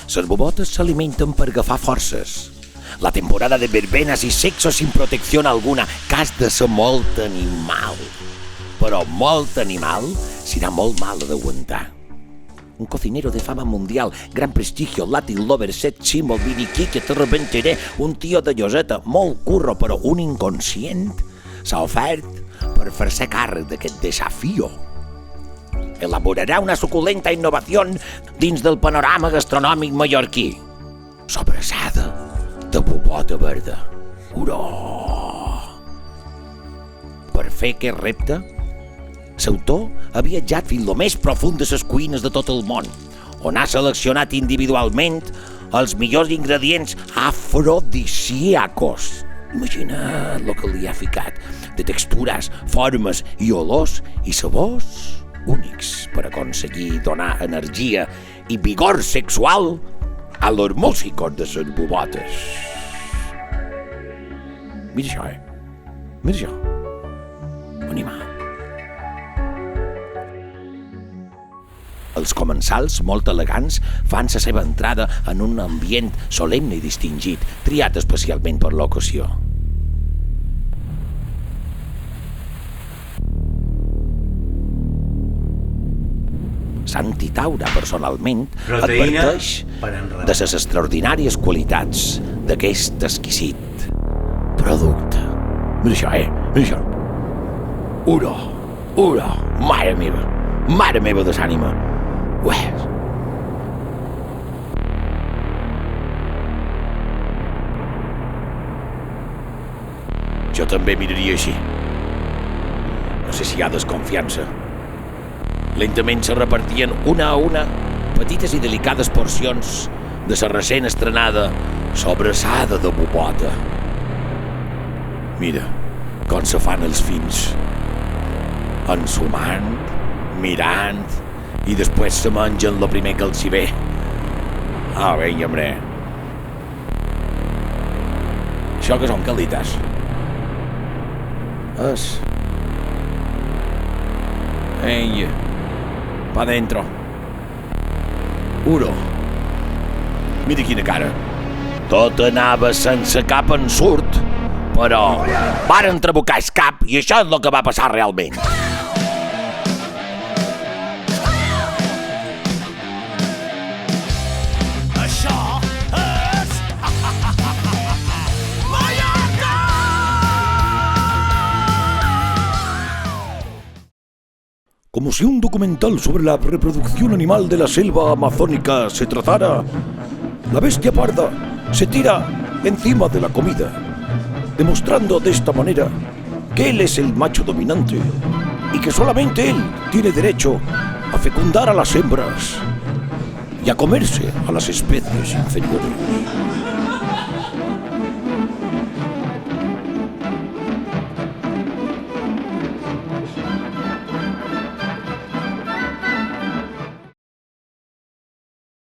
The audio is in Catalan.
Les bobotes s'alimenten per agafar forces. La temporada de verbenas i sexo sin protección alguna, que has de ser molt animal. Però molt animal serà molt mal d'aguantar. Un cocinero de fama mundial, gran prestigio, Latin lover, set símbol, viniquí, que te rebentaré, un tio de lloseta, molt curro, però un inconscient, s'ha ofert per fer-se càrrec d'aquest desafió. Elaborarà una suculenta innovació dins del panorama gastronòmic mallorquí. Sobrassada de bobota verda. Uró! Per fer aquest repte, l'autor ha viatjat fins lo més profund de les cuines de tot el món, on ha seleccionat individualment els millors ingredients afrodisíacos. Imagina't el que li ha ficat, de textures, formes i olors i sabors únics per aconseguir donar energia i vigor sexual a los músicos de les bobotes. Mira això, Mira això. Animal. Els comensals, molt elegants, fan la seva entrada en un ambient solemne i distingit, triat especialment per l'ocasió. Santi Taura, personalment, adverteix de les extraordinàries qualitats d'aquest exquisit producte. Mira això, Mira això. Uro, mare meva de l'ànima. Jo també miraria així. No sé si hi ha desconfiança. Lentament se repartien una a una petites i delicades porcions de la recent estrenada sobrassada de bobota. Mira com se fan els fins, ensumant, mirant, i després se mengen lo primer que els hi ve. Vinga, hombre. Això que són calites? Vinga, pa dentro. Uro. Mira quina cara. Tot anava sense cap ensurt, però varen trabucar el cap i això és el que va passar realment. Como si un documental sobre la reproducción animal de la selva amazónica se tratara, la bestia parda se tira encima de la comida, demostrando de esta manera que él es el macho dominante y que solamente él tiene derecho a fecundar a las hembras y a comerse a las especies inferiores.